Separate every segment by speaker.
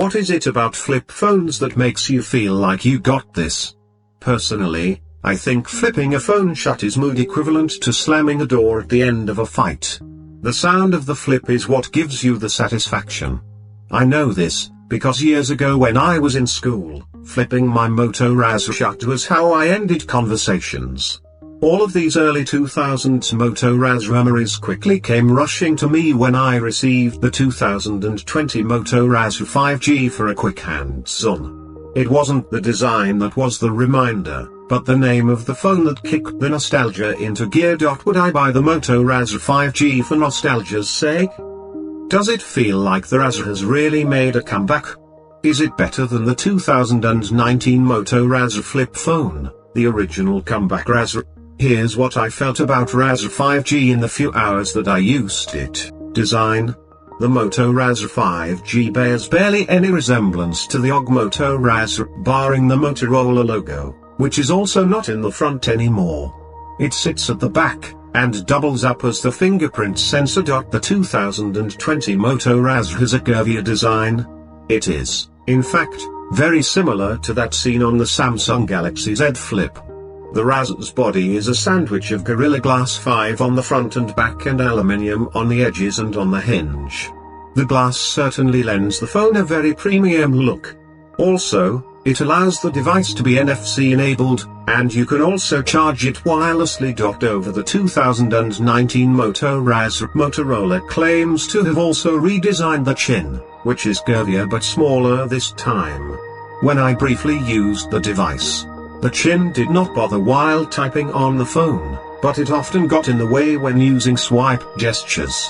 Speaker 1: What is it about flip phones that makes you feel like you got this? Personally, I think flipping a phone shut is mood equivalent to slamming a door at the end of a fight. The sound of the flip is what gives you the satisfaction. I know this, because years ago when I was in school, flipping my Moto Razr shut was how I ended conversations. All of these early 2000s Moto Razr memories quickly came rushing to me when I received the 2020 Moto Razr 5G for a quick hands-on. It wasn't the design that was the reminder, but the name of the phone that kicked the nostalgia into gear. Would I buy the Moto Razr 5G for nostalgia's sake? Does it feel like the Razr has really made a comeback? Is it better than the 2019 Moto Razr flip phone, the original comeback Razr? Here's what I felt about Razr 5G in the few hours that I used it. Design. The Moto Razr 5G bears barely any resemblance to the OG Moto Razr, barring the Motorola logo, which is also not in the front anymore. It sits at the back, and doubles up as the fingerprint sensor. The 2020 Moto Razr has a curvier design. It is, in fact, very similar to that seen on the Samsung Galaxy Z Flip. The Razr's body is a sandwich of Gorilla Glass 5 on the front and back and aluminium on the edges and on the hinge. The glass certainly lends the phone a very premium look. Also, it allows the device to be NFC enabled, and you can also charge it wirelessly. Over the 2019 Moto Razr, Motorola claims to have also redesigned the chin, which is curvier but smaller this time. When I briefly used the device, the chin did not bother while typing on the phone, but it often got in the way when using swipe gestures.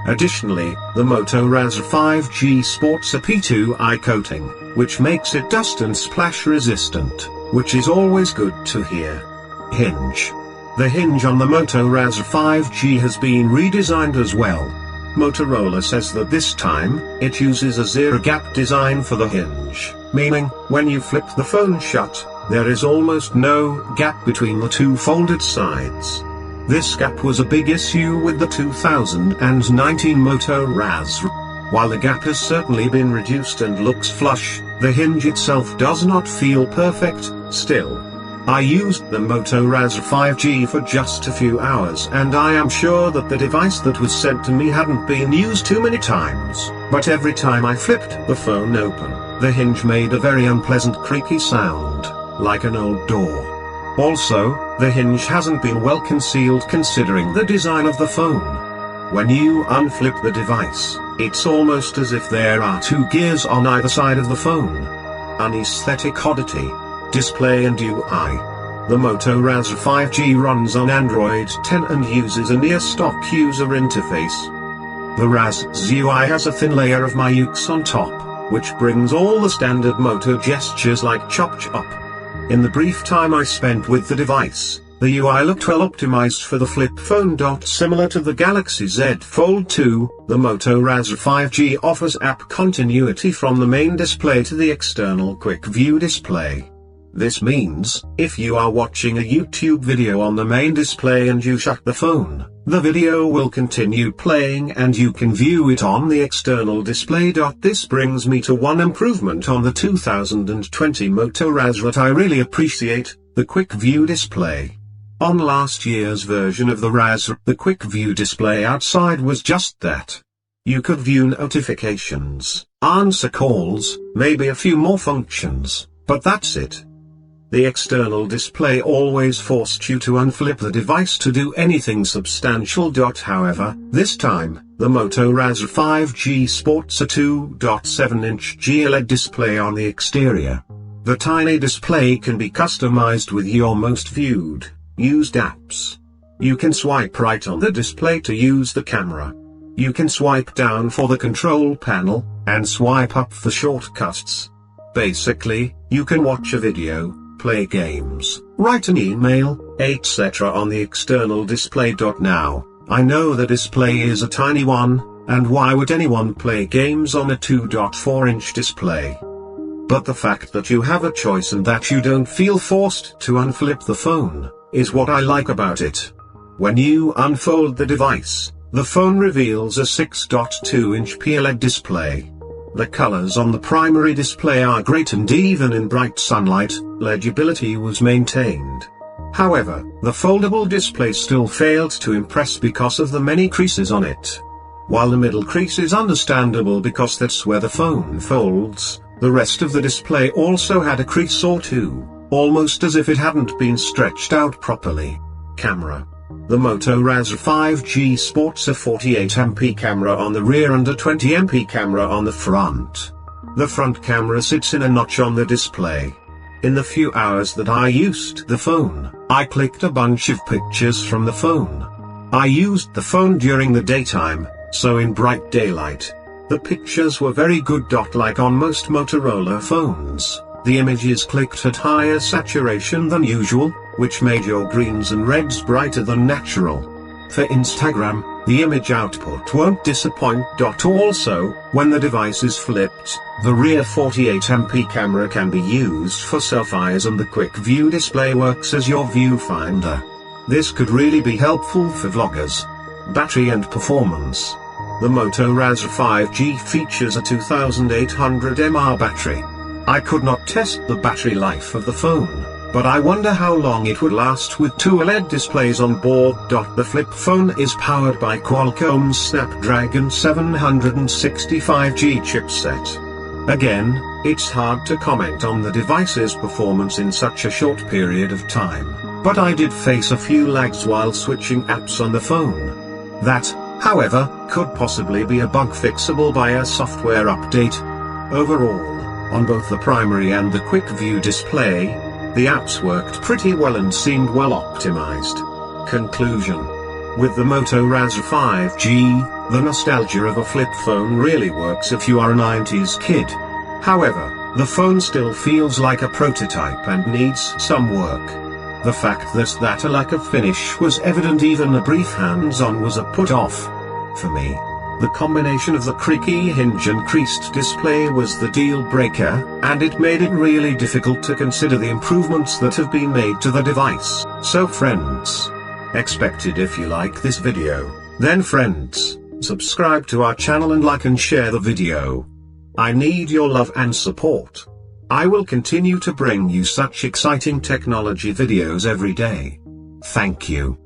Speaker 1: Additionally, the Moto Razr 5G sports a P2i coating, which makes it dust and splash resistant, which is always good to hear. Hinge. The hinge on the Moto Razr 5G has been redesigned as well. Motorola says that this time, it uses a zero-gap design for the hinge, meaning, when you flip the phone shut, there is almost no gap between the two folded sides. This gap was a big issue with the 2019 Moto Razr. While the gap has certainly been reduced and looks flush, the hinge itself does not feel perfect, still. I used the Moto Razr 5G for just a few hours and I am sure that the device that was sent to me hadn't been used too many times, but every time I flipped the phone open, the hinge made a very unpleasant creaky sound, like an old door. Also, the hinge hasn't been well concealed considering the design of the phone. When you unflip the device, it's almost as if there are two gears on either side of the phone. An aesthetic oddity. Display and UI. The Moto Razr 5G runs on Android 10 and uses a near-stock user interface. The Razr's UI has a thin layer of MyUX on top, which brings all the standard Moto gestures like chop chop. In the brief time I spent with the device, the UI looked well optimized for the flip phone. Similar to the Galaxy Z Fold 2, the Moto Razr 5G offers app continuity from the main display to the external quick view display. This means, if you are watching a YouTube video on the main display and you shut the phone, the video will continue playing and you can view it on the external display. This brings me to one improvement on the 2020 Moto Razr that I really appreciate, the quick view display. On last year's version of the Razr, the quick view display outside was just that. You could view notifications, answer calls, maybe a few more functions, but that's it. The external display always forced you to unflip the device to do anything substantial. However, this time, the Moto Razr 5G sports a 2.7-inch GLED display on the exterior. The tiny display can be customized with your most viewed, used apps. You can swipe right on the display to use the camera. You can swipe down for the control panel, and swipe up for shortcuts. Basically, you can watch a video, play games, write an email, etc. on the external display. Now, I know the display is a tiny one, and why would anyone play games on a 2.4-inch display? But the fact that you have a choice and that you don't feel forced to unflip the phone, is what I like about it. When you unfold the device, the phone reveals a 6.2-inch PLED display. The colors on the primary display are great, and even in bright sunlight, legibility was maintained. However, the foldable display still failed to impress because of the many creases on it. While the middle crease is understandable because that's where the phone folds, the rest of the display also had a crease or two, almost as if it hadn't been stretched out properly. Camera. The Moto Razr 5G sports a 48MP camera on the rear and a 20MP camera on the front. The front camera sits in a notch on the display. In the few hours that I used the phone, I clicked a bunch of pictures from the phone. I used the phone during the daytime, so in bright daylight, the pictures were very good. Like on most Motorola phones, the images clicked at higher saturation than usual, which made your greens and reds brighter than natural. For Instagram, the image output won't disappoint. Also, when the device is flipped, the rear 48MP camera can be used for selfies and the quick view display works as your viewfinder. This could really be helpful for vloggers. Battery and performance. The Moto Razr 5G features a 2800 mAh battery. I could not test the battery life of the phone, but I wonder how long it would last with two OLED displays on board. The flip phone is powered by Qualcomm's Snapdragon 765G chipset. Again, it's hard to comment on the device's performance in such a short period of time, but I did face a few lags while switching apps on the phone. That, however, could possibly be a bug fixable by a software update. Overall, on both the primary and the quick view display, the apps worked pretty well and seemed well optimized. Conclusion. With the Moto Razr 5G, the nostalgia of a flip phone really works if you are a 90s kid. However, the phone still feels like a prototype and needs some work. The fact that a lack of finish was evident even a brief hands-on was a put-off. For me, the combination of the creaky hinge and creased display was the deal-breaker, and it made it really difficult to consider the improvements that have been made to the device. So friends, expected if you like this video, then friends, subscribe to our channel and like and share the video. I need your love and support. I will continue to bring you such exciting technology videos every day. Thank you.